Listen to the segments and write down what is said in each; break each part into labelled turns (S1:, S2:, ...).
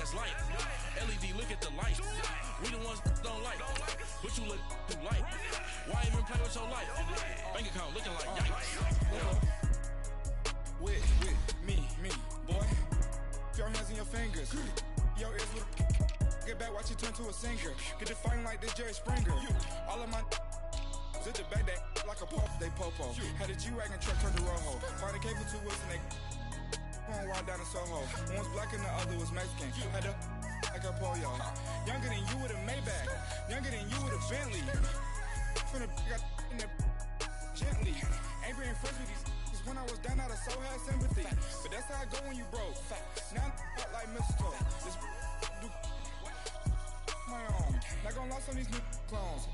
S1: that's light. LED, look at the light. We the ones don't like. But you look too light. Why even play with your life? Bank account looking like yikes.
S2: With me, boy. Your hands in your fingers. Your ears with get back, watch you turn to a singer. Get to fighting like this Jerry Springer. All of my zip the back that like a pop, they popo. Had a G-Wagon truck turned to Rojo. Find a cable 2 wheels and they going wild down in Soho. One was black and the other was Mexican. Had a like a pollo. Younger than you with a Maybach. Younger than you with a Bentley. From the got in the gently. Ain't being friends with these. When I was down out of so had sympathy. But that's how I go when you broke. Now I'm like mistletoe. This do my own. Not gonna lost on these new clones.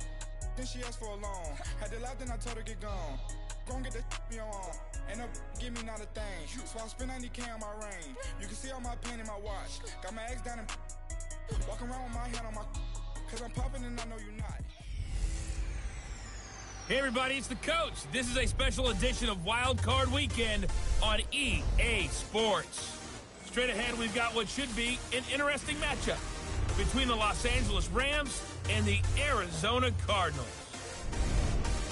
S2: Then she asked for a loan. Had to laugh, then I told her get gone. Gon' get that me on. Ain't no give me not a thing. So I spend 90K on my range. You can see all my pain in my watch. Got my ex down and walking around with my hand on my. Cause I'm popping and I know you not.
S3: Hey everybody, it's the coach. This is a special edition of Wild Card Weekend on EA Sports. Straight ahead, we've got what should be an interesting matchup between the Los Angeles Rams and the Arizona Cardinals.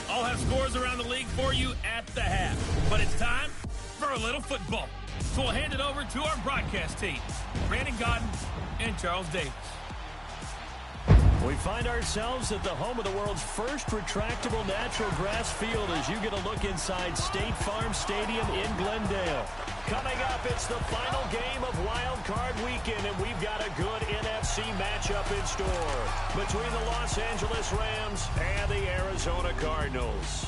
S3: I'll have scores around the league for you at the half, but it's time for a little football. So we'll hand it over to our broadcast team, Brandon Godden and Charles Davis.
S4: We find ourselves at the home of the world's first retractable natural grass field as you get a look inside State Farm Stadium in Glendale. Coming up, it's the final game of Wild Card Weekend, and we've got a good NFC matchup in store between the Los Angeles Rams and the Arizona Cardinals.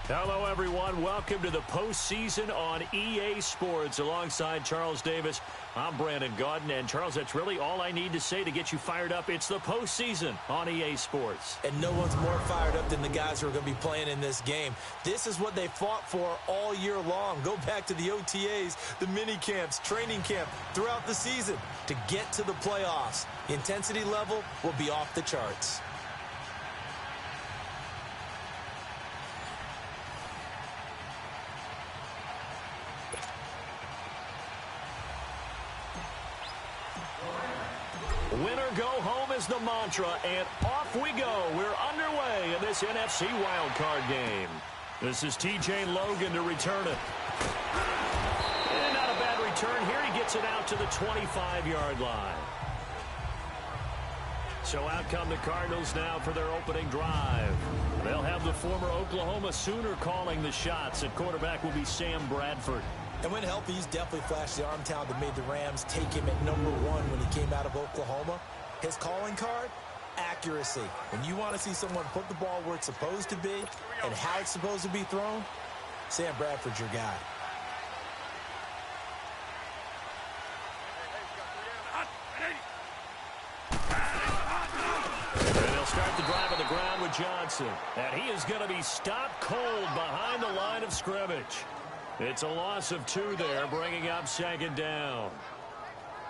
S4: Hello, everyone. Welcome to the postseason on EA Sports. Alongside Charles Davis, I'm Brandon Godden. And, Charles, that's really all I need to say to get you fired up. It's the postseason on EA Sports.
S5: And no one's more fired up than the guys who are going to be playing in this game. This is what they fought for all year long. Go back to the OTAs, the mini camps, training camp, throughout the season to get to the playoffs. The intensity level will be off the charts.
S4: Winner go home is the mantra, and off we go. We're underway in this NFC wildcard game. This is TJ Logan to return it. And not a bad return here. He gets it out to the 25-yard line. So out come the Cardinals now for their opening drive. They'll have the former Oklahoma Sooner calling the shots. At quarterback will be Sam Bradford.
S5: And when healthy, he's definitely flashed the arm talent that made the Rams take him at #1 when he came out of Oklahoma. His calling card, accuracy. When you want to see someone put the ball where it's supposed to be and how it's supposed to be thrown, Sam Bradford's your guy.
S4: And they'll start the drive on the ground with Johnson. And he is going to be stopped cold behind the line of scrimmage. It's a loss of 2 there, bringing up second down.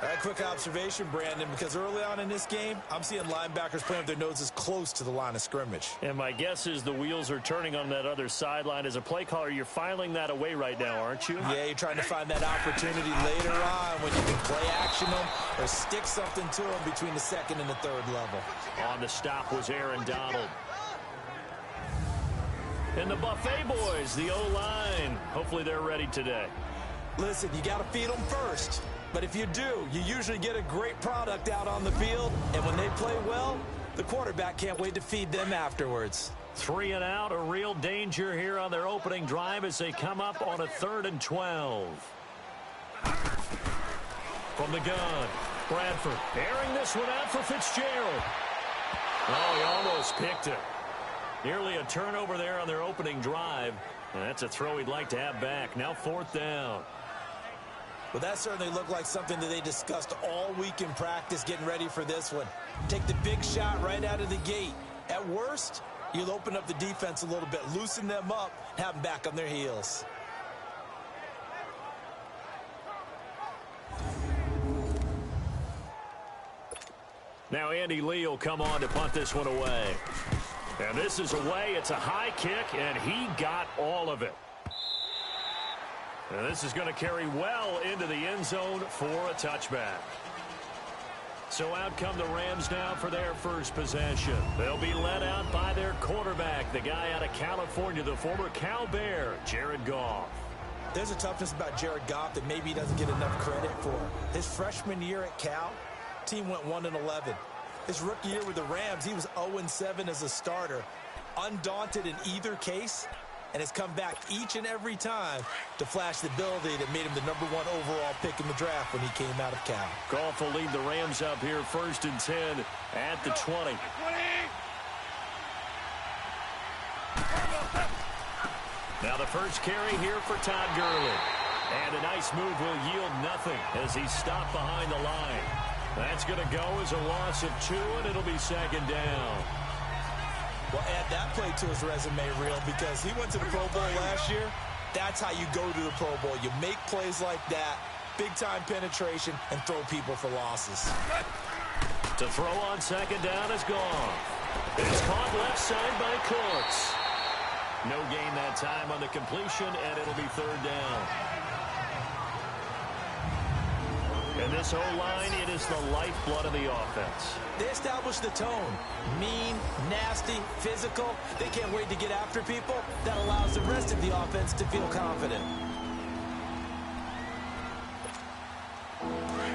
S5: A quick observation, Brandon, because early on in this game, I'm seeing linebackers playing with their noses close to the line of scrimmage.
S4: And my guess is the wheels are turning on that other sideline. As a play caller, you're filing that away right now, aren't you?
S5: Yeah, you're trying to find that opportunity later on when you can play action them or stick something to them between the second and the third level.
S4: On the stop was Aaron Donald. And the Buffet boys, the O-line. Hopefully they're ready today.
S5: Listen, you got to feed them first. But if you do, you usually get a great product out on the field. And when they play well, the quarterback can't wait to feed them afterwards.
S4: 3 and out, a real danger here on their opening drive as they come up on a 3rd and 12. From the gun, Bradford airing this one out for Fitzgerald. Oh, he almost picked it. Nearly a turnover there on their opening drive. And that's a throw he'd like to have back. Now 4th down.
S5: Well, that certainly looked like something that they discussed all week in practice getting ready for this one. Take the big shot right out of the gate. At worst, you'll open up the defense a little bit, loosen them up, have them back on their heels.
S4: Now Andy Lee will come on to punt this one away. And this is away. It's a high kick, and he got all of it. And this is going to carry well into the end zone for a touchback. So out come the Rams now for their first possession. They'll be led out by their quarterback, the guy out of California, the former Cal Bear, Jared Goff.
S5: There's a toughness about Jared Goff that maybe he doesn't get enough credit for. His freshman year at Cal, team went 1-11. His rookie year with the Rams, he was 0-7 as a starter. Undaunted in either case, and has come back each and every time to flash the ability that made him the #1 overall pick in the draft when he came out of Cal.
S4: Goff will lead the Rams up here 1st and 10 at the 20. Now the first carry here for Todd Gurley. And a nice move will yield nothing as he's stopped behind the line. That's going to go as a loss of 2, and it'll be 2nd down.
S5: Well, add that play to his resume reel because he went to the Pro Bowl last year. That's how you go to the Pro Bowl. You make plays like that, big-time penetration, and throw people for losses.
S4: To throw on 2nd down is gone. It's caught left side by Cooks. No gain that time on the completion, and it'll be 3rd down. And this O-line, it is the lifeblood of the offense.
S5: They establish the tone. Mean, nasty, physical. They can't wait to get after people. That allows the rest of the offense to feel confident.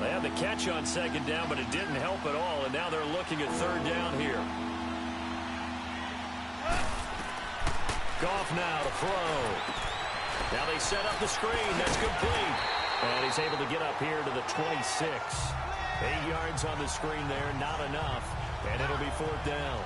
S4: They had the catch on 2nd down, but it didn't help at all, and now they're looking at 3rd down here. Goff now to throw. Now they set up the screen. That's complete. And he's able to get up here to the 26. 8 yards on the screen there, not enough. And it'll be 4th down.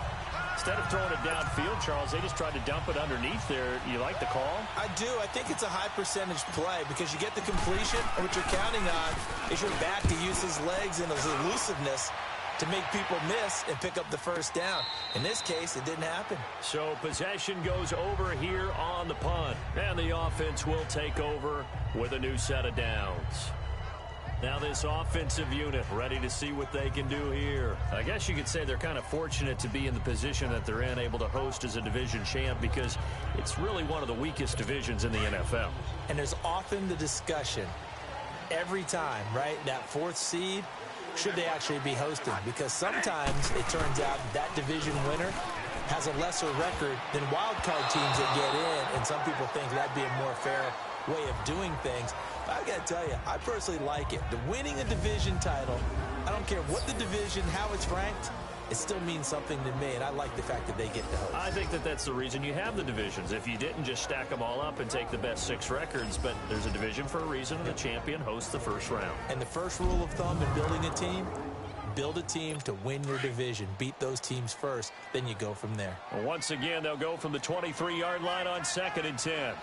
S4: Instead of throwing it downfield, Charles, they just tried to dump it underneath there. You like the call?
S5: I do. I think it's a high-percentage play because you get the completion, and what you're counting on is your back to use his legs and his elusiveness to make people miss and pick up the 1st down. In this case, it didn't happen.
S4: So possession goes over here on the punt. And the offense will take over with a new set of downs. Now this offensive unit ready to see what they can do here. I guess you could say they're kind of fortunate to be in the position that they're in, able to host as a division champ because it's really one of the weakest divisions in the NFL.
S5: And there's often the discussion every time, right? That 4th seed, should they actually be hosting? Because sometimes it turns out that division winner has a lesser record than wild card teams that get in, and some people think that'd be a more fair way of doing things. But I got to tell you, I personally like it. The winning a division title, I don't care what the division, how it's ranked, it still means something to me, and I like the fact that they get to host.
S4: I think that that's the reason you have the divisions. If you didn't just stack them all up and take the best 6 records, but there's a division for a reason, and the champion hosts the first round.
S5: And the first rule of thumb in building a team, build a team to win your division. Beat those teams first, then you go from there.
S4: Well, once again, they'll go from the 23-yard line on 2nd and 10.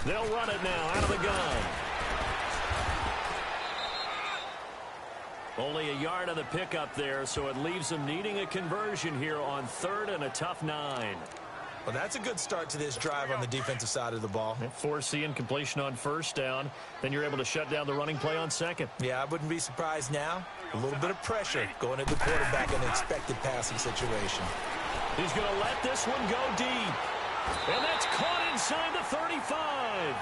S4: They'll run it now out of the gun. Only a yard on the pickup there, so it leaves them needing a conversion here on 3rd and a tough 9.
S5: Well, that's a good start to this drive on the defensive side of the ball.
S4: Foreseeing completion on 1st down. Then you're able to shut down the running play on 2nd.
S5: Yeah, I wouldn't be surprised now. A little bit of pressure going at the quarterback in an expected passing situation.
S4: He's going to let this one go deep. And that's caught inside the 35.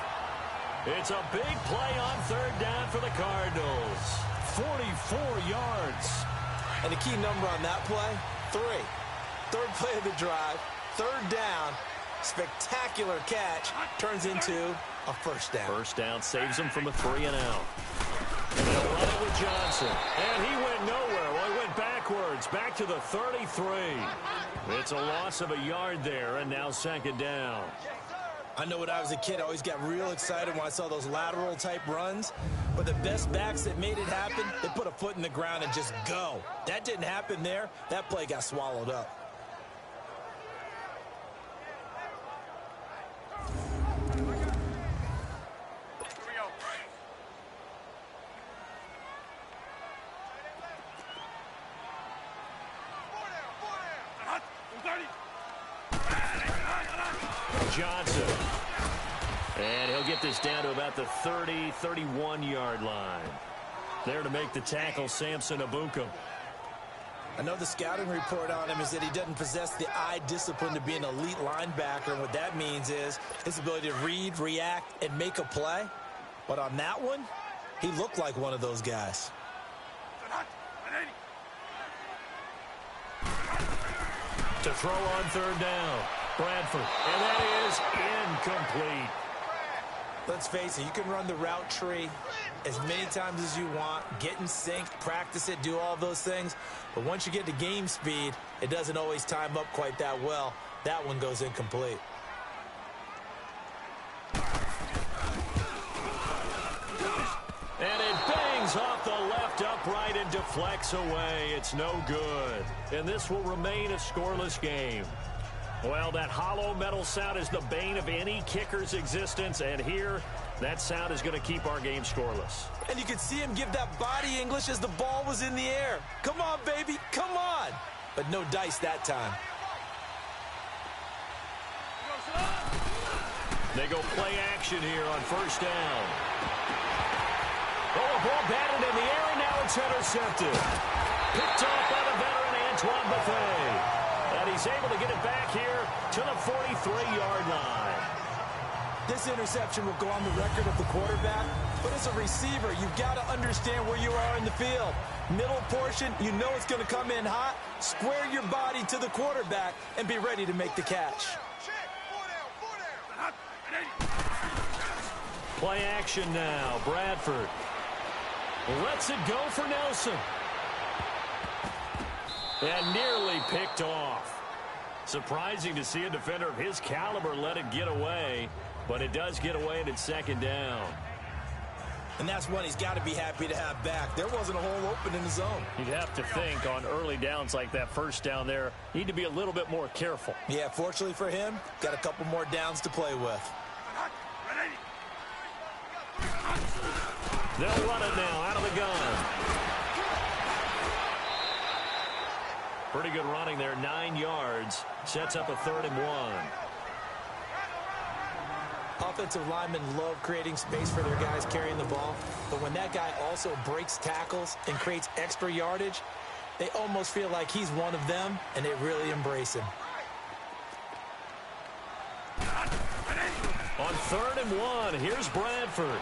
S4: It's a big play on 3rd down for the Cardinals. 44 yards.
S5: And the key number on that play, 3. 3rd play of the drive, 3rd down, spectacular catch, turns into a 1st down.
S4: 1st down saves him from a 3 and out. And they'll run it with Johnson. And he went nowhere. Well, he went backwards, back to the 33. It's a loss of a yard there, and now 2nd down.
S5: I know when I was a kid, I always got real excited when I saw those lateral-type runs. But the best backs that made it happen, they put a foot in the ground and just go. That didn't happen there. That play got swallowed up.
S4: Johnson. And he'll get this down to about the 30, 31-yard line. There to make the tackle, Samson Abukum.
S5: I know the scouting report on him is that he doesn't possess the eye discipline to be an elite linebacker. And what that means is his ability to read, react, and make a play. But on that one, he looked like one of those guys.
S4: To throw on third down, Bradford. And that is incomplete.
S5: Let's face it, you can run the route tree as many times as you want, get in sync, practice it, do all those things. But once you get to game speed, it doesn't always time up quite that well. That one goes incomplete.
S4: And it bangs off the left upright and deflects away. It's no good. And this will remain a scoreless game. Well, that hollow metal sound is the bane of any kicker's existence. And here, that sound is going to keep our game scoreless.
S5: And you could see him give that body English as the ball was in the air. Come on, baby, come on. But no dice that time.
S4: They go play action here on first down. Oh, a ball batted in the air, and now it's intercepted. Picked off by the veteran Antoine Buffet. And he's able to get it back here to the 43-yard line.
S5: This interception will go on the record of the quarterback, but as a receiver, you've got to understand where you are in the field. Middle portion, you know it's going to come in hot. Square your body to the quarterback and be ready to make the catch.
S4: Play action now. Bradford lets it go for Nelson. And nearly picked off. Surprising to see a defender of his caliber let it get away, but it does get away and it's second down.
S5: And that's one he's got to be happy to have back. There wasn't a hole open in the zone.
S3: You'd have to think on early downs like that first down there, need to be a little bit more careful.
S5: Yeah, fortunately for him, got a couple more downs to play with.
S4: They'll run it now out of the gun. Pretty good running there, 9 yards. Sets up a 3rd and 1.
S5: Offensive linemen love creating space for their guys carrying the ball, but when that guy also breaks tackles and creates extra yardage, they almost feel like he's one of them, and they really embrace him.
S4: On 3rd and 1, here's Bradford.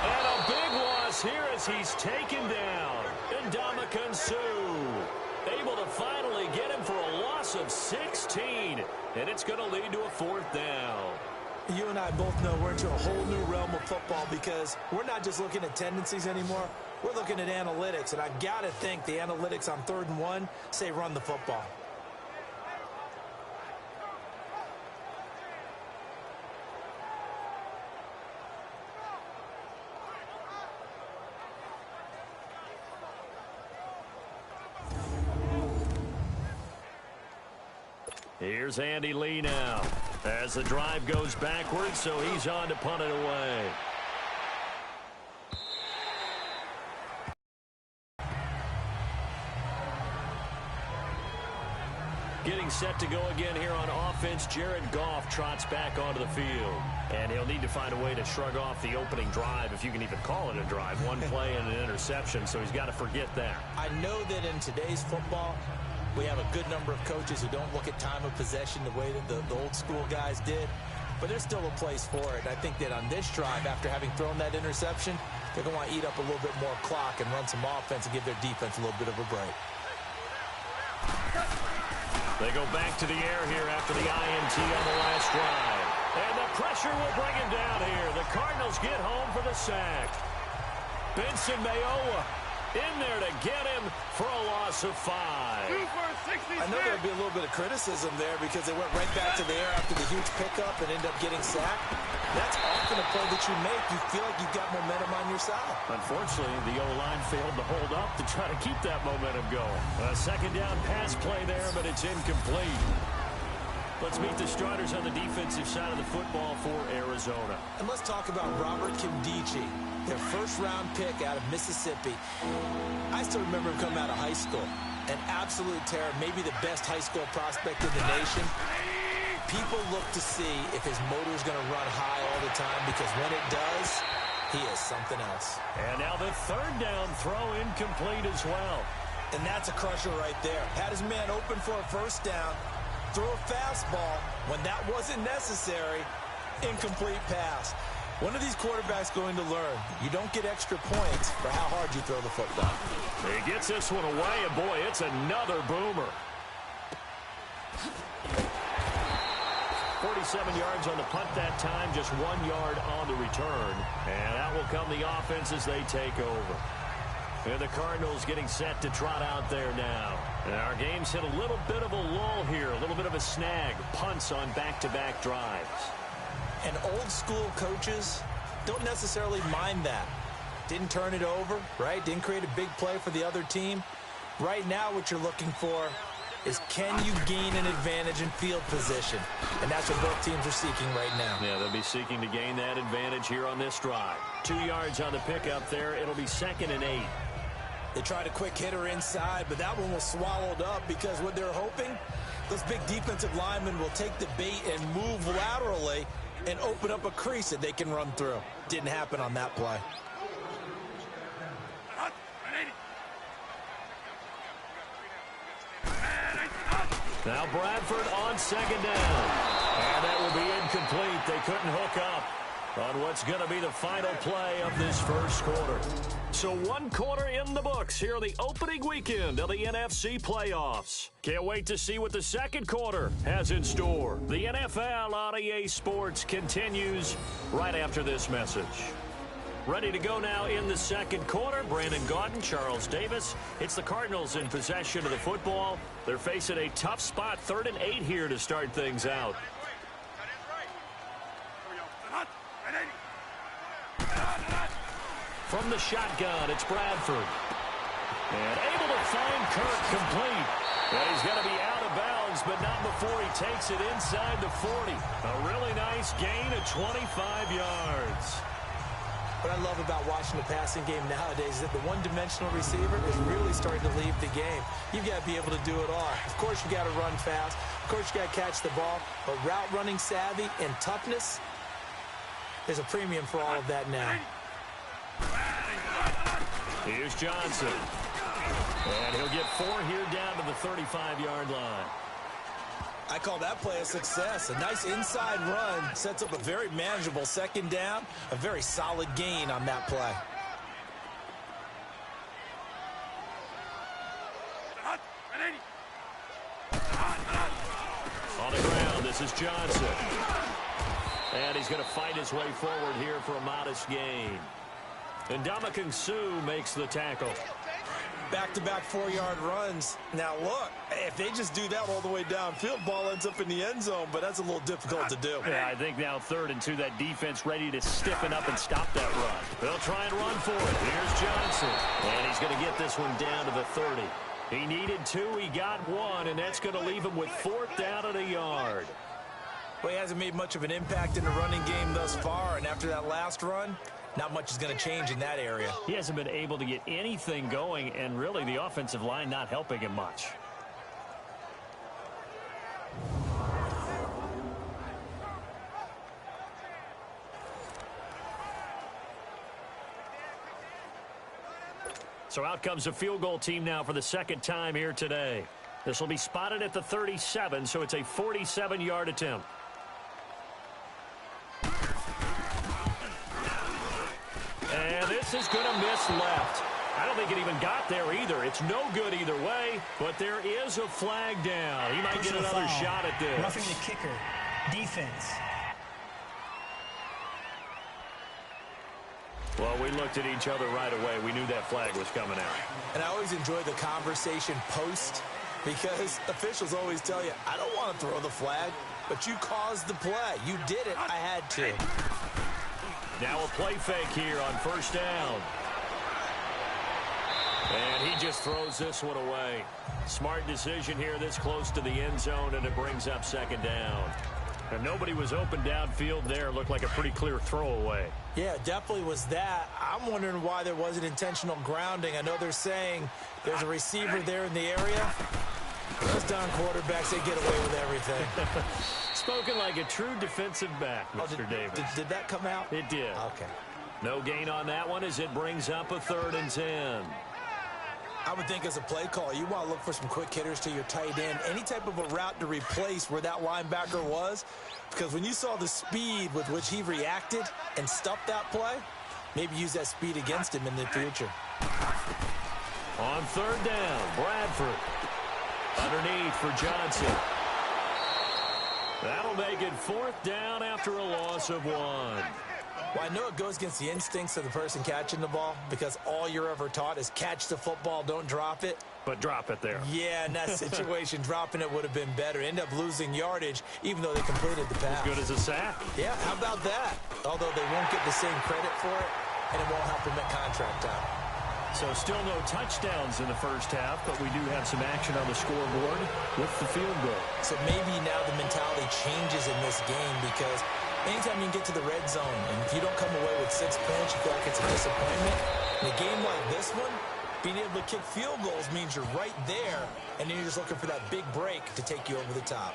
S4: And a big loss here as he's taken down. Ndamukong Suh able to finally get him for a loss of 16. And it's going to lead to a 4th down.
S5: You and I both know we're into a whole new realm of football because we're not just looking at tendencies anymore. We're looking at analytics, and I've got to think the analytics on 3rd and 1 say run the football.
S4: Here's Andy Lee now as the drive goes backwards, so he's on to punt it away. Getting set to go again here on offense, Jared Goff trots back onto the field. And he'll need to find a way to shrug off the opening drive, if you can even call it a drive. One play and an interception, so he's got to forget that.
S5: I know that in today's football, we have a good number of coaches who don't look at time of possession the way that the old school guys did. But there's still a place for it. I think that on this drive, after having thrown that interception, they're going to want to eat up a little bit more clock and run some offense and give their defense a little bit of a break.
S4: They go back to the air here after the INT on the last drive. And the pressure will bring him down here. The Cardinals get home for the sack. Benson Mayowa in there to get him for a loss of 5.
S5: I know there'll be a little bit of criticism there because they went right back to the air after the huge pickup and ended up getting sacked. That's often a play that you make. You feel like you've got momentum on your side.
S4: Unfortunately, the O-line failed to hold up to try to keep that momentum going. A second down pass play there, but it's incomplete. Let's meet the starters on the defensive side of the football for Arizona.
S5: And let's talk about Robert Kimdichie, their first-round pick out of Mississippi. I still remember him coming out of high school. An absolute terror, maybe the best high school prospect in the nation. People look to see if his motor is going to run high all the time because when it does, He is something else.
S4: And now the third down throw incomplete as well.
S5: And that's a crusher right there. Had his man open for a first down, throw a fastball when that wasn't necessary, incomplete pass. When are these quarterbacks going to learn? You don't get extra points for how hard you throw the football.
S4: He gets this one away, and boy, it's another boomer. 47 yards on the punt that time, just 1 yard on the return. And out will come the offense as they take over. And the Cardinals getting set to trot out there now. And our game's hit a little bit of a lull here, a little bit of a snag. Punts on back-to-back drives.
S5: And old school coaches don't necessarily mind that. Didn't turn it over, right? Didn't create a big play for the other team. Right now what you're looking for is, can you gain an advantage in field position? And that's what both teams are seeking right now.
S4: Yeah, they'll be seeking to gain that advantage here on this drive. 2 yards on the pickup there. It'll be 2nd and 8.
S5: They tried a quick hitter inside, but that one was swallowed up because what they're hoping, those big defensive linemen will take the bait and move laterally and open up a crease that they can run through. Didn't happen on that play.
S4: Now Bradford on 2nd down. And that will be incomplete. They couldn't hook up on what's going to be the final play of this first quarter. So 1 quarter in the books here the opening weekend of the NFC playoffs. Can't wait to see what the second quarter has in store. The NFL on EA Sports continues right after this message. Ready to go now in the second quarter. Brandon Gaudin, Charles Davis. It's the Cardinals in possession of the football. They're facing a tough spot, 3rd and 8 here to start things out. From the shotgun, it's Bradford. And able to find Kirk complete. And he's going to be out of bounds, but not before he takes it inside the 40. A really nice gain of 25 yards.
S5: What I love about watching the passing game nowadays is that the one-dimensional receiver is really starting to leave the game. You've got to be able to do it all. Of course, you got to run fast. Of course, you got to catch the ball. But route running savvy and toughness, there's a premium for all of that now.
S4: Here's Johnson. And he'll get 4 here down to the 35-yard line.
S5: I call that play a success. A nice inside run sets up a very manageable 2nd down. A very solid gain on that play.
S4: On the ground, this is Johnson. And he's going to fight his way forward here for a modest gain. And Ndamukong Suh makes the tackle.
S5: Back-to-back 4-yard runs. Now, look, if they just do that all the way downfield, ball ends up in the end zone, but that's a little difficult to do.
S4: Yeah, I think now 3rd and 2, that defense ready to stiffen up and stop that run. They'll try and run for it. Here's Johnson. And he's going to get this one down to the 30. He needed 2, he got 1, and that's going to leave him with 4th down and a yard.
S5: Well, he hasn't made much of an impact in the running game thus far, and after that last run, not much is going to change in that area.
S4: He hasn't been able to get anything going, and really the offensive line not helping him much. So out comes a field goal team now for the 2nd time here today. This will be spotted at the 37, so it's a 47-yard attempt. And this is going to miss left. I don't think it even got there either. It's no good either way, but there is a flag down. He might get another shot at this.
S6: Roughing the kicker. Defense.
S4: Well, we looked at each other right away. We knew that flag was coming out.
S5: And I always enjoy the conversation post because officials always tell you, I don't want to throw the flag, but you caused the play. You did it. I had to.
S4: Now a play fake here on 1st down. And he just throws this one away. Smart decision here this close to the end zone, and it brings up 2nd down. And nobody was open downfield there. Looked like a pretty clear throwaway.
S5: Yeah, definitely was that. I'm wondering why there wasn't intentional grounding. I know they're saying there's a receiver there in the area. Those down quarterbacks, they get away with everything.
S4: Spoken like a true defensive back, Mr. Davis.
S5: Did that come out?
S4: It did.
S5: Okay.
S4: No gain on that one as it brings up a 3rd and 10.
S5: I would think as a play call, you want to look for some quick hitters to your tight end. Any type of a route to replace where that linebacker was. Because when you saw the speed with which he reacted and stuffed that play, maybe use that speed against him in the future.
S4: On 3rd down, Bradford. Underneath for Johnson. That'll make it 4th down after a loss of 1.
S5: Well, I know it goes against the instincts of the person catching the ball because all you're ever taught is catch the football, don't drop it.
S4: But drop it there.
S5: Yeah, in that situation, dropping it would have been better. End up losing yardage, even though they completed the pass.
S4: As good as a sack.
S5: Yeah, how about that? Although they won't get the same credit for it, and it won't help them at contract time.
S4: So still no touchdowns in the first half, but we do have some action on the scoreboard with the field goal. So
S5: maybe now the mentality changes in this game because anytime you can get to the red zone, and if you don't come away with 6 points, you feel like it's a disappointment. In a game like this one, being able to kick field goals means you're right there, and then you're just looking for that big break to take you over the top.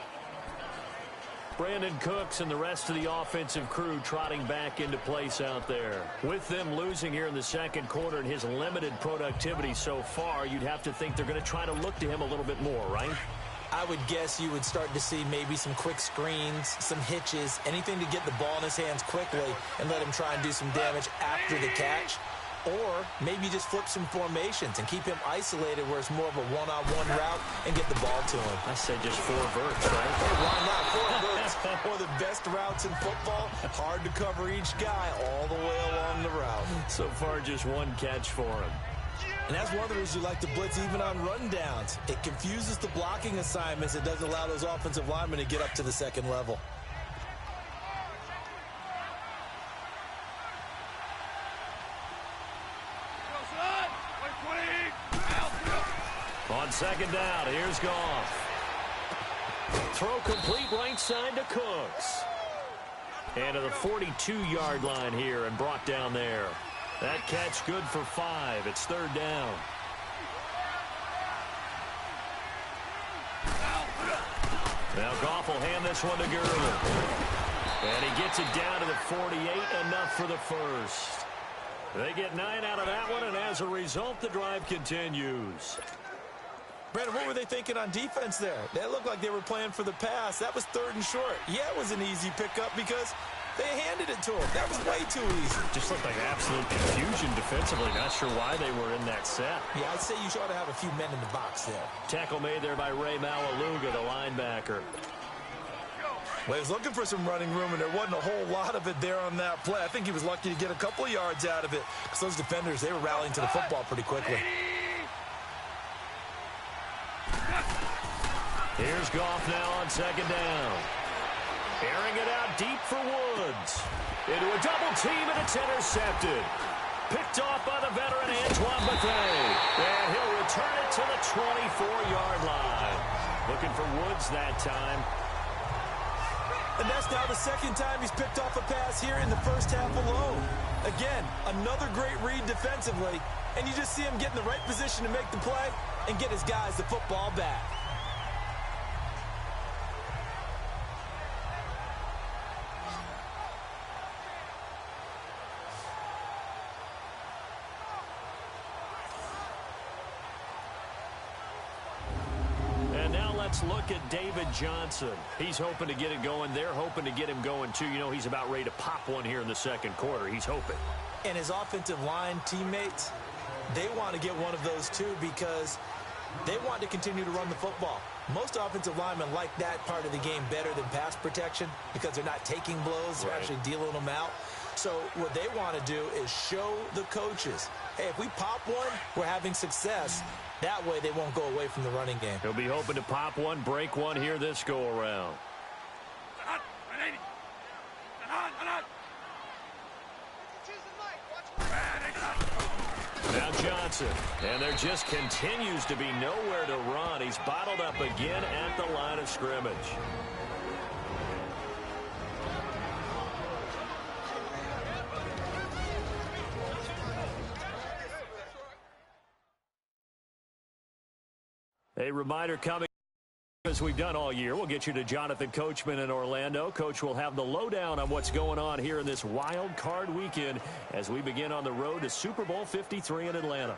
S4: Brandon Cooks and the rest of the offensive crew trotting back into place out there. With them losing here in the second quarter and his limited productivity so far, you'd have to think they're going to try to look to him a little bit more, right?
S5: I would guess you would start to see maybe some quick screens, some hitches, anything to get the ball in his hands quickly and let him try and do some damage after the catch. Or maybe just flip some formations and keep him isolated where it's more of a one-on-one route and get the ball to him.
S4: I said just 4 verts, right?
S5: Hey, why not? 4 verts. One of the best routes in football. Hard to cover each guy all the way along the route.
S4: So far, just 1 catch for him.
S5: And that's one of the reasons you like to blitz even on rundowns. It confuses the blocking assignments. It doesn't allow those offensive linemen to get up to the second level.
S4: On 2nd down, here's Goff. Throw complete right side to Cooks. And to the 42-yard line here and brought down there. That catch good for 5. It's 3rd down. Now Goff will hand this one to Gurley. And he gets it down to the 48, enough for the first. They get 9 out of that one, and as a result, the drive continues.
S5: Brandon, what were they thinking on defense there? They looked like they were playing for the pass. That was 3rd and short. Yeah, it was an easy pickup because they handed it to him. That was way too easy.
S4: Just looked like absolute confusion defensively. Not sure why they were in that set.
S5: Yeah, I'd say you ought to have a few men in the box there.
S4: Tackle made there by Ray Malaluga, the linebacker.
S5: Well, he was looking for some running room, and there wasn't a whole lot of it there on that play. I think he was lucky to get a couple of yards out of it because those defenders, they were rallying to the football pretty quickly.
S4: Here's Goff now on 2nd down. Airing it out deep for Woods. Into a double team, and it's intercepted. Picked off by the veteran Antoine Bethea. And he'll return it to the 24-yard line. Looking for Woods that time.
S5: And that's now the 2nd time he's picked off a pass here in the first half alone. Again, another great read defensively, and you just see him get in the right position to make the play and get his guys the football back.
S4: Let's look at David Johnson. He's hoping to get it going. They're hoping to get him going, too. You know, he's about ready to pop one here in the second quarter. He's hoping.
S5: And his offensive line teammates, they want to get one of those, too, because they want to continue to run the football. Most offensive linemen like that part of the game better than pass protection because they're not taking blows. They're actually dealing them out. So what they want to do is show the coaches, hey, if we pop one, we're having success. That way they won't go away from the running game.
S4: He'll be hoping to pop one, break one here this go-around. Now Johnson, and there just continues to be nowhere to run. He's bottled up again at the line of scrimmage. A reminder coming as we've done all year. We'll get you to Jonathan Coachman in Orlando. Coach will have the lowdown on what's going on here in this wild card weekend as we begin on the road to Super Bowl 53 in Atlanta.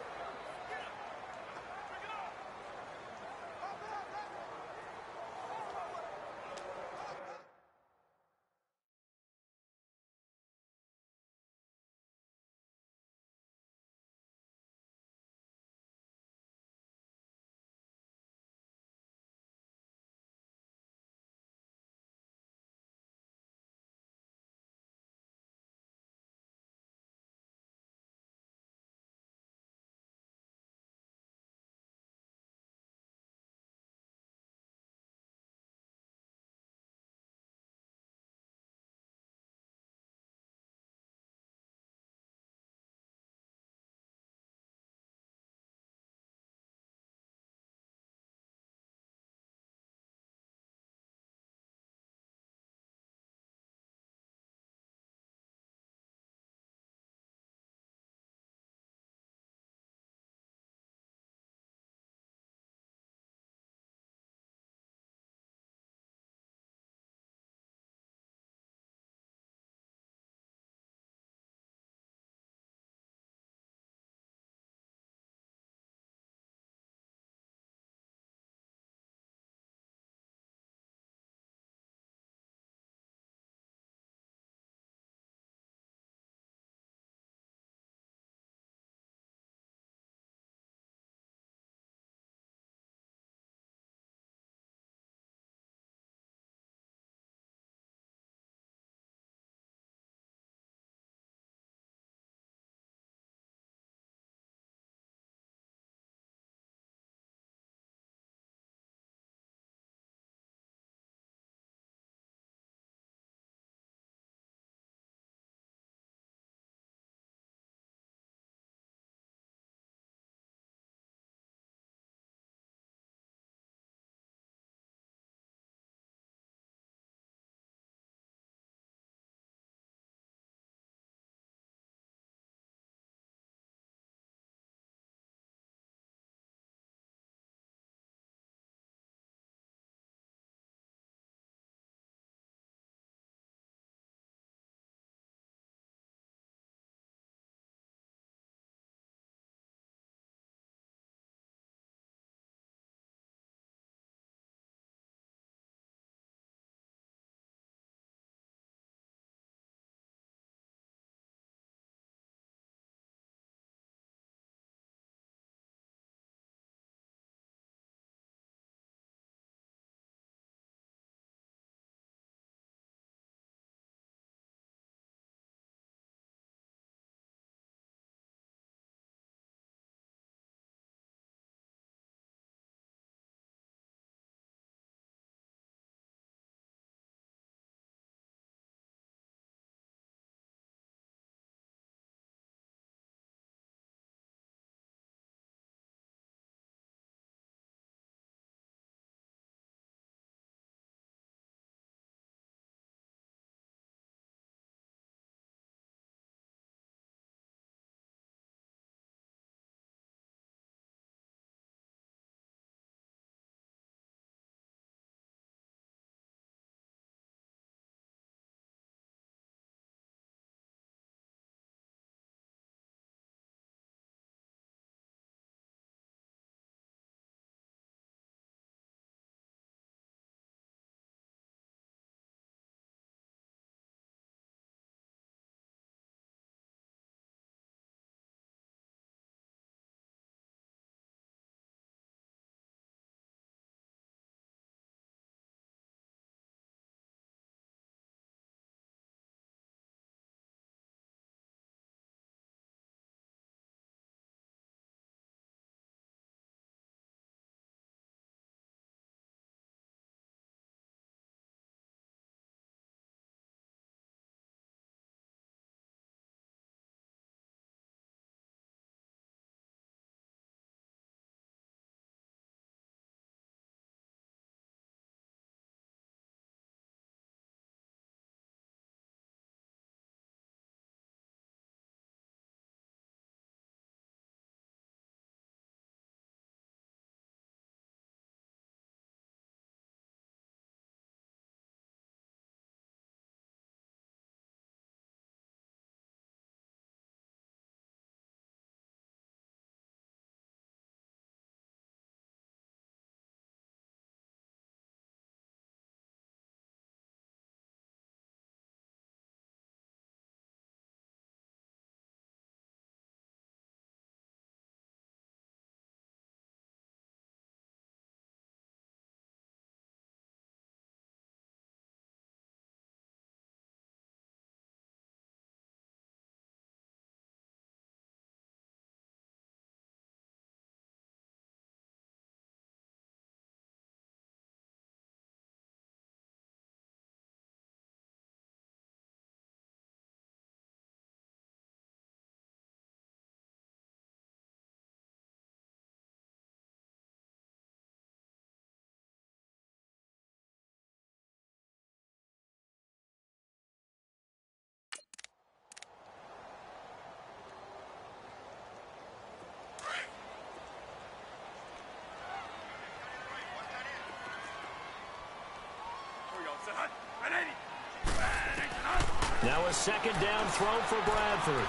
S4: Now a second down throw for Bradford.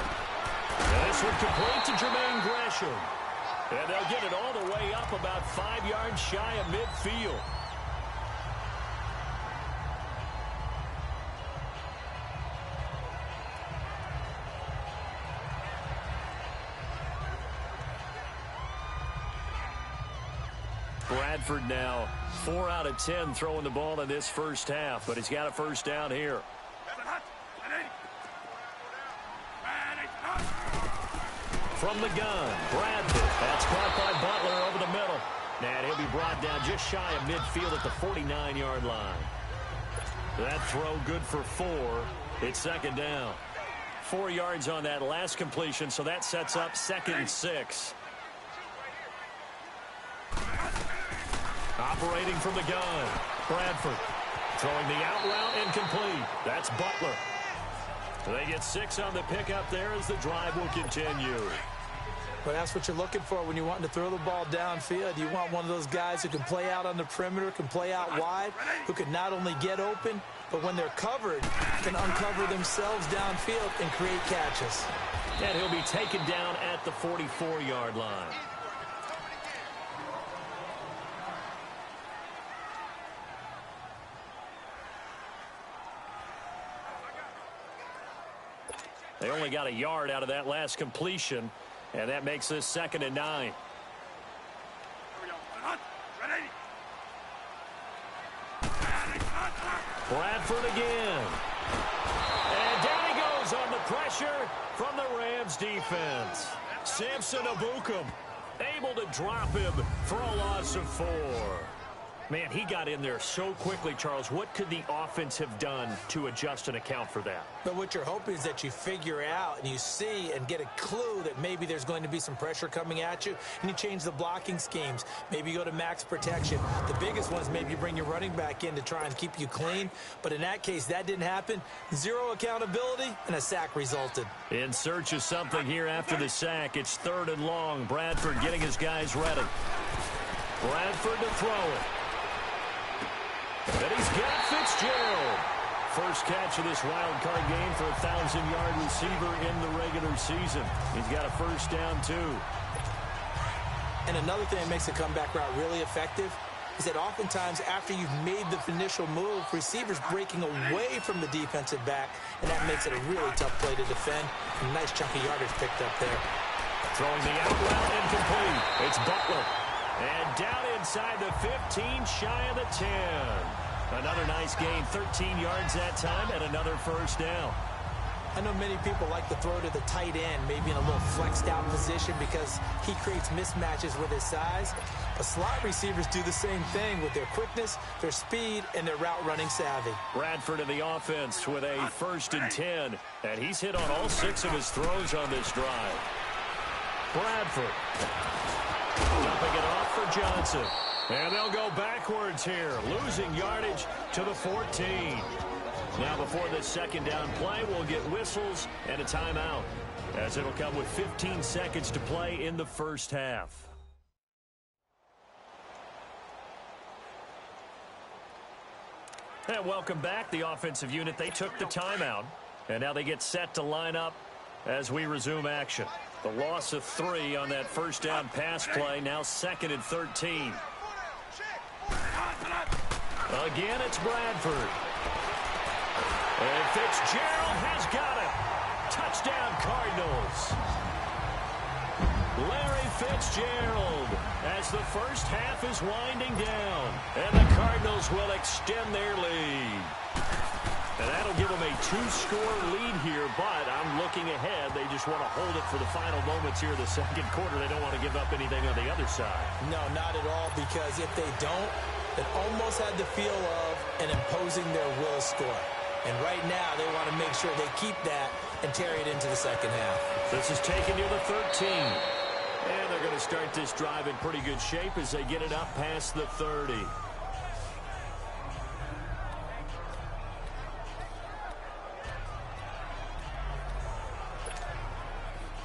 S4: And this one complete to Jermaine Gresham. And they'll get it all the way up about 5 yards shy of midfield. Bradford now 4 out of 10 throwing the ball in this first half, but he's got a first down here. From the gun, Bradford. That's caught by Butler over the middle. And he'll be brought down just shy of midfield at the 49-yard line. That throw good for 4. It's second down. 4 yards on that last completion, so that sets up 2nd and 6. Operating from the gun, Bradford. Throwing the out route incomplete. That's Butler. They get 6 on the pickup there as the drive will continue.
S5: Well, that's what you're looking for when you're wanting to throw the ball downfield. You want one of those guys who can play out on the perimeter, can play out wide, who can not only get open, but when they're covered, can uncover themselves downfield and create catches.
S4: And he'll be taken down at the 44-yard line. They only got a yard out of that last completion, and that makes this 2nd and 9. Bradford again. And down he goes on the pressure from the Rams defense. Samson Abukum able to drop him for a loss of 4. Man, he got in there so quickly, Charles. What could the offense have done to adjust and account for that?
S5: But what you're hoping is that you figure out and you see and get a clue that maybe there's going to be some pressure coming at you, and you change the blocking schemes. Maybe you go to max protection. The biggest one is maybe you bring your running back in to try and keep you clean. But in that case, that didn't happen. 0 accountability, and a sack resulted. In search of something here after the sack. It's 3rd and long. Bradford getting his guys ready. Bradford to throw it. And he's got Fitzgerald. First catch of this wild card game for a 1,000-yard receiver in the regular season. He's got a first down, too. And another thing that makes the comeback route really effective is that oftentimes after you've made the initial move, receivers breaking away from the defensive back, and that makes it a really tough play to defend. A nice chunky yardage picked up there. Throwing the out route incomplete. It's Butler. And down inside the 15, shy of the 10. Another nice gain, 13 yards that time, and another first down. I know many people like to throw to the tight end, maybe in a little flexed out position because he creates mismatches with his size. But slot receivers do the same thing with their quickness, their speed, and their route running savvy. Bradford in the offense with a 1st and 10, and he's hit on all 6 of his throws on this drive. Bradford. Dumping it off for Johnson. And they'll go backwards here, losing yardage to the 14. Now before this second down play, we'll get whistles and a timeout, as it'll come with 15 seconds to play in the first half. And welcome back, the offensive unit. They took the timeout, and now they get set to line up as we resume action. The loss of 3 on that first down pass play, now 2nd and 13. Again, it's Bradford. And Fitzgerald has got it. Touchdown, Cardinals. Larry Fitzgerald as the first half is winding down. And the Cardinals will extend their lead. And that'll give them a 2-score lead here, but I'm looking ahead. They just want to hold it for the final moments here in the second quarter. They don't want to give up anything on the other side. No, not at all, because if they don't, it almost had the feel of an imposing their will score. And right now, they want to make sure they keep that and carry it into the second half. This is taken near the 13. And they're going to start this drive in pretty good shape as they get it up past the 30.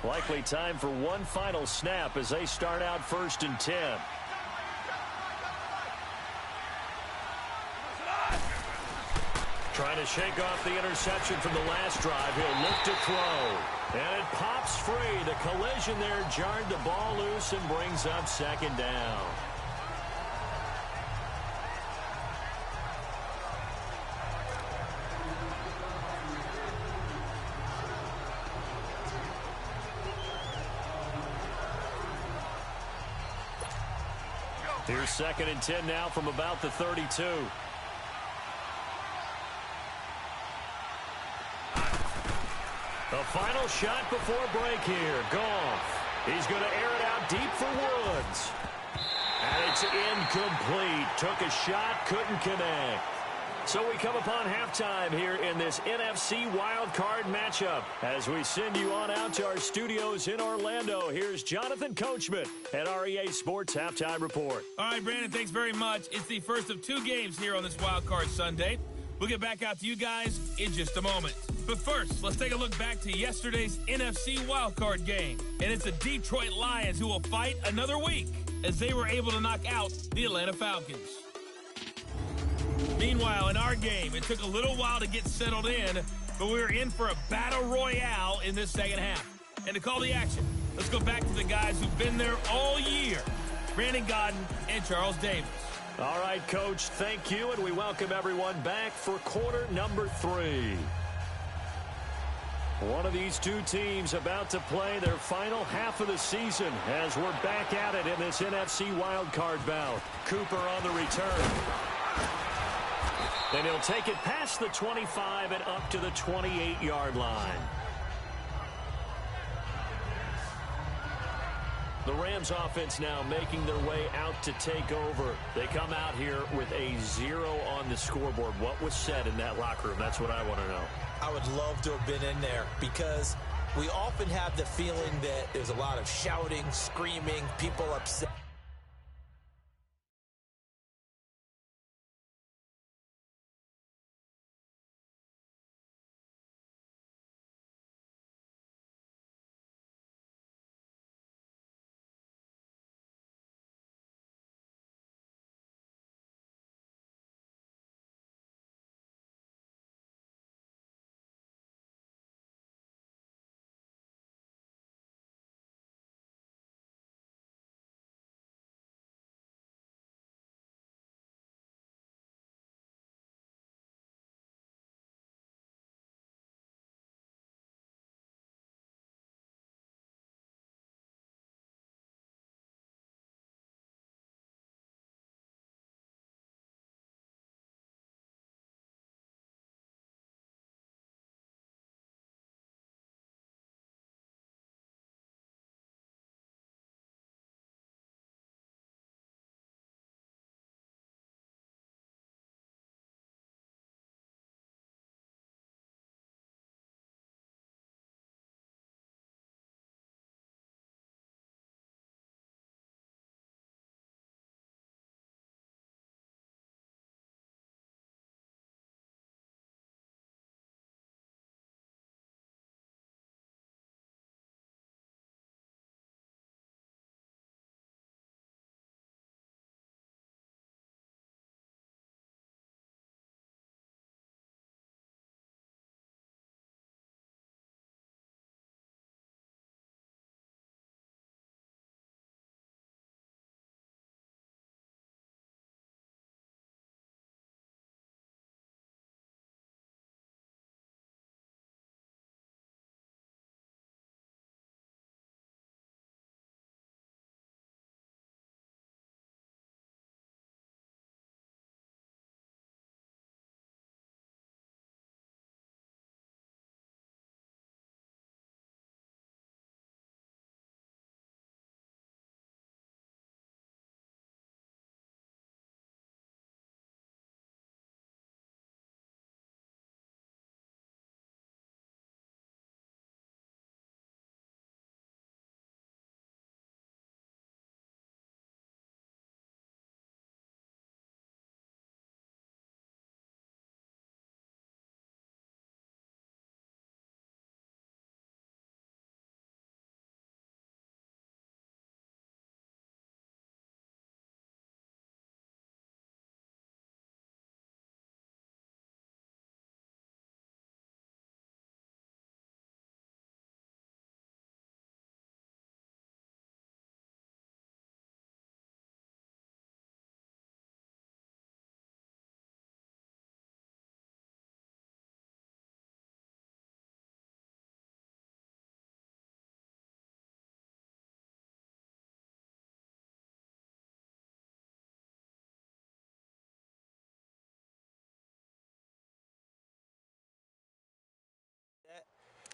S5: Likely time for one final snap as they start out 1st and 10.
S4: Trying to shake off the interception from the last drive. He'll look to throw. And it pops free. The collision there jarred the ball loose and brings up second down. Here's 2nd and 10 now from about the 32. The final shot before break here. Goff. He's going to air it out deep for Woods. And it's incomplete. Took a shot, couldn't connect. So we come upon halftime here in this NFC wildcard matchup. As we send you on out to our studios in Orlando, here's Jonathan Coachman at REA Sports Halftime Report.
S3: All right, Brandon, thanks very much. It's the first of 2 games here on this wildcard Sunday. We'll get back out to you guys in just a moment. But first, let's take a look back to yesterday's NFC wildcard game. And it's the Detroit Lions who will fight another week as they were able to knock out the Atlanta Falcons. Meanwhile, in our game, it took a little while to get settled in, but we were in for a battle royale in this second half. And to call the action, let's go back to the guys who've been there all year, Brandon Godden and Charles Davis.
S4: All right, Coach, thank you, and we welcome everyone back for quarter number 3. One of these 2 teams about to play their final half of the season as we're back at it in this NFC wildcard bout. Cooper on the return. And he'll take it past the 25 and up to the 28-yard line. The Rams offense now making their way out to take over. They come out here with a 0 on the scoreboard. What was said in that locker room? That's what I want to know.
S5: I would love to have been in there because we often have the feeling that there's a lot of shouting, screaming, people upset.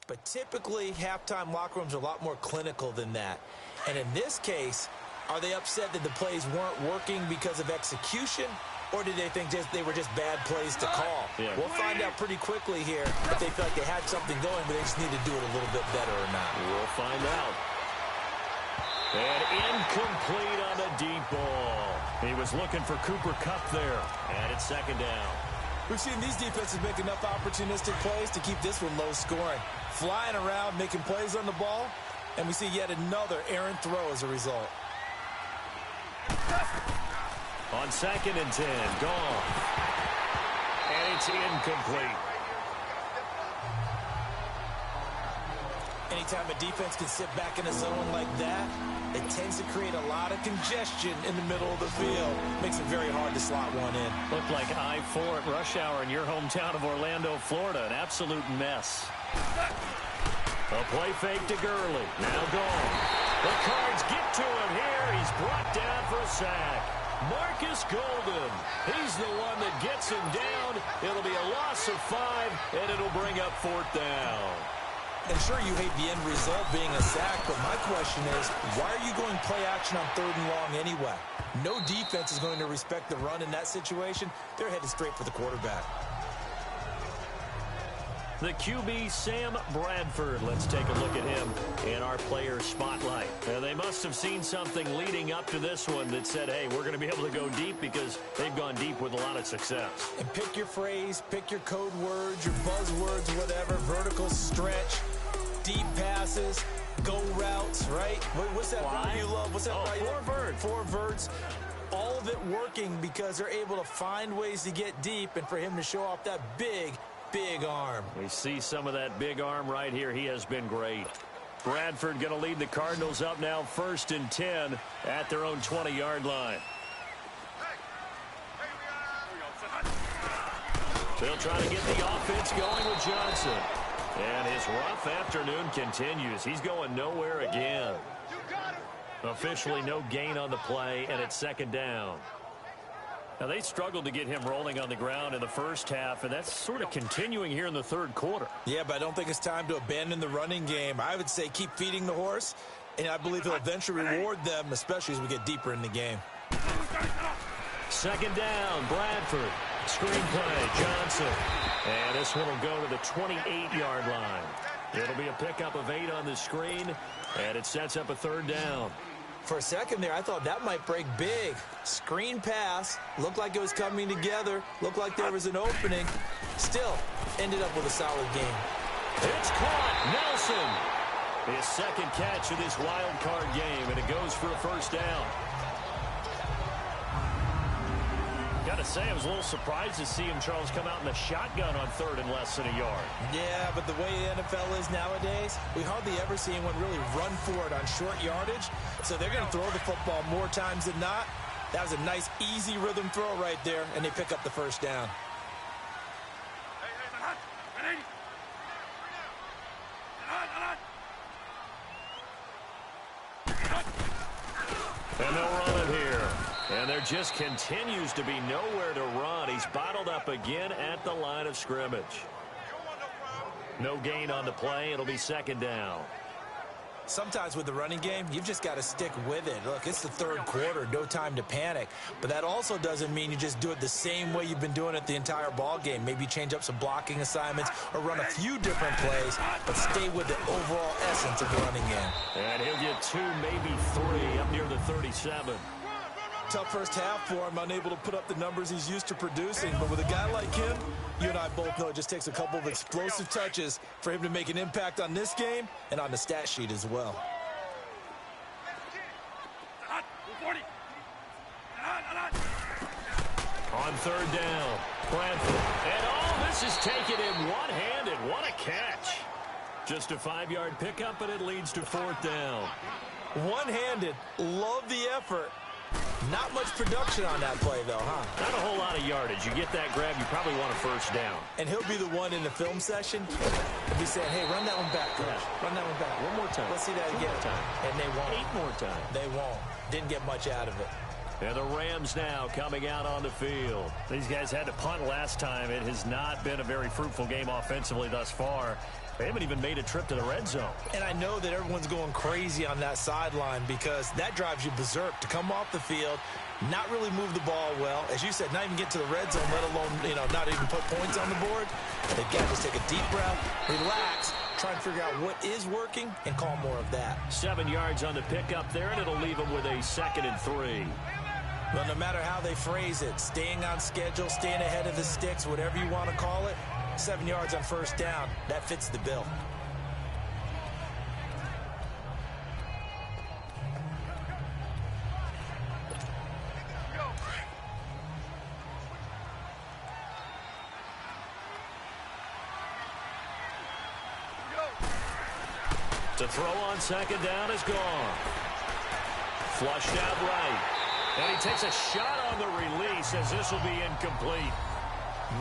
S5: but typically halftime locker rooms are a lot more clinical than that. And in this case, are they upset that the plays weren't working because of execution, or did they think they were just bad plays to call?
S4: Yeah.
S5: We'll find out pretty quickly here if they feel like they had something going, but they just need to do it a little bit better or not.
S4: We'll find out. And incomplete on the deep ball. He was looking for Cooper Kupp there. And it's second down.
S5: We've seen these defenses make enough opportunistic plays to keep this one low scoring. Flying around, making plays on the ball, and we see yet another errant throw as a result.
S4: On 2nd and 10, gone. And it's incomplete.
S5: Anytime a defense can sit back in a zone like that, it tends to create a lot of congestion in the middle of the field. Makes it very hard to slot one in.
S4: Looked like I-4 at rush hour in your hometown of Orlando, Florida. An absolute mess. A play fake to Gurley. Now gone. The Cards get to him here. He's brought down for a sack. Marcus Golden. He's the one that gets him down. It'll be a loss of 5, and it'll bring up 4th down.
S5: And sure, you hate the end result being a sack, but my question is, why are you going play action on 3rd and long anyway? No defense is going to respect the run in that situation. They're headed straight for the quarterback.
S4: The QB, Sam Bradford. Let's take a look at him in our player spotlight. Now, they must have seen something leading up to this one that said, hey, we're going to be able to go deep, because they've gone deep with a lot of success.
S5: And pick your phrase, pick your code words, your buzzwords, whatever. Vertical stretch, deep passes, go routes, right? What's that route you love? What's that route? Four verts. All of it working because they're able to find ways to get deep, and for him to show off that big arm.
S4: We see some of that big arm right here. He has been great. Bradford going to lead the Cardinals up now 1st and 10 at their own 20-yard line. They'll try to get the offense going with Johnson. And his rough afternoon continues. He's going nowhere again. Officially no gain on the play, and it's 2nd down. Now, they struggled to get him rolling on the ground in the first half, and that's sort of continuing here in the 3rd quarter.
S5: Yeah, but I don't think it's time to abandon the running game. I would say keep feeding the horse, and I believe he'll eventually reward them, especially as we get deeper in the game.
S4: 2nd down, Bradford. Screen play, Johnson. And this one will go to the 28-yard line. It'll be a pickup of 8 on the screen, and it sets up a 3rd down.
S5: For a second there, I thought that might break big. Screen pass, looked like it was coming together, looked like there was an opening. Still, ended up with a solid game.
S4: It's caught, Nelson. His 2nd catch of this wild card game, and it goes for a 1st down. Got to say, I was a little surprised to see him, Charles, come out in the shotgun on 3rd and less than a yard.
S5: Yeah, but the way the NFL is nowadays, we hardly ever see anyone really run for it on short yardage. So they're going to throw the football more times than not. That was a nice, easy rhythm throw right there, and they pick up the 1st down.
S4: And they'll run it here. And there just continues to be nowhere to run. He's bottled up again at the line of scrimmage. No gain on the play. It'll be 2nd down.
S5: Sometimes with the running game, you've just got to stick with it. Look, it's the 3rd quarter, no time to panic. But that also doesn't mean you just do it the same way you've been doing it the entire ball game. Maybe change up some blocking assignments or run a few different plays, but stay with the overall essence of the running game.
S4: And he'll get 2, maybe 3 up near the 37.
S5: Tough first half for him, unable to put up the numbers he's used to producing. But with a guy like him, you and I both know it just takes a couple of explosive touches for him to make an impact on this game and on the stat sheet as well.
S4: On 3rd down, Bradford. And all this is taken in one-handed. What a catch. Just a 5-yard pickup, and it leads to 4th down.
S5: One-handed. Love the effort. Not much production on that play, though, huh?
S4: Not a whole lot of yardage. You get that grab, you probably want a 1st down.
S5: And he'll be the one in the film session and be saying, hey, run that one back, coach.
S4: Yeah.
S5: Run that one back.
S4: One more time.
S5: Let's see that again.
S4: One more time.
S5: And they won't.
S4: 8 more times.
S5: They won't. Didn't get much out of it.
S4: And the Rams now coming out on the field.
S7: These guys had to punt last time. It has not been a very fruitful game offensively thus far. They haven't even made a trip to the red zone.
S5: And I know that everyone's going crazy on that sideline because that drives you berserk to come off the field, not really move the ball well. As you said, not even get to the red zone, let alone, not even put points on the board. They've got to just take a deep breath, relax, try and figure out what is working, and call more of that.
S4: 7 yards on the pickup there, and it'll leave them with a 2nd and 3.
S5: Well, no matter how they phrase it, staying on schedule, staying ahead of the sticks, whatever you want to call it, 7 yards on first down, that fits the bill.
S4: To throw on 2nd down is gone. Flushed out right. And he takes a shot on the release as this will be incomplete.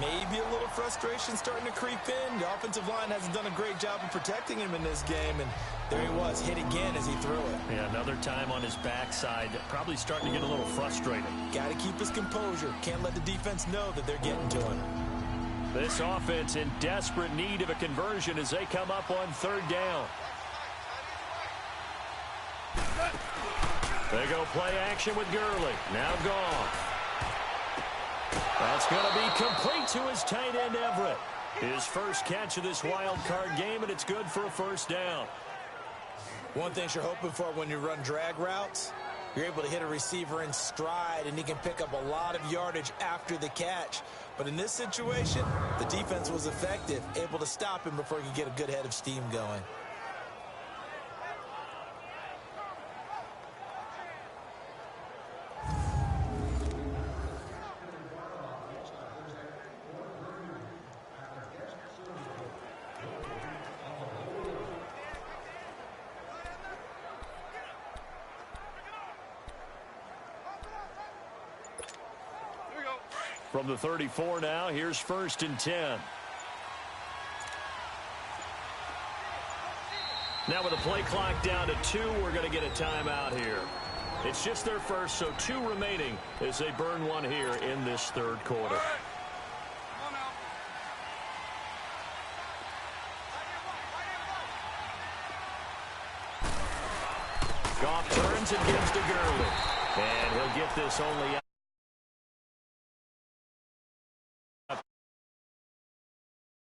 S5: Maybe a little frustration starting to creep in. The offensive line hasn't done a great job of protecting him in this game, and there he was, hit again as he threw it.
S7: Yeah, another time on his backside, probably starting to get a little frustrated.
S5: Got to keep his composure. Can't let the defense know that they're getting to him.
S4: This offense in desperate need of a conversion as they come up on 3rd down. They go play action with Gurley. Now gone. That's going to be complete to his tight end, Everett. His first catch of this wild card game, and it's good for a 1st down.
S5: One thing you're hoping for when you run drag routes, you're able to hit a receiver in stride, and he can pick up a lot of yardage after the catch. But in this situation, the defense was effective, able to stop him before he could get a good head of steam going.
S4: From the 34 now, here's 1st and 10. Now with the play clock down to 2, we're going to get a timeout here. It's just their first, so 2 remaining as they burn one here in this 3rd quarter. Goff turns and gives to Gurley. And he'll get this only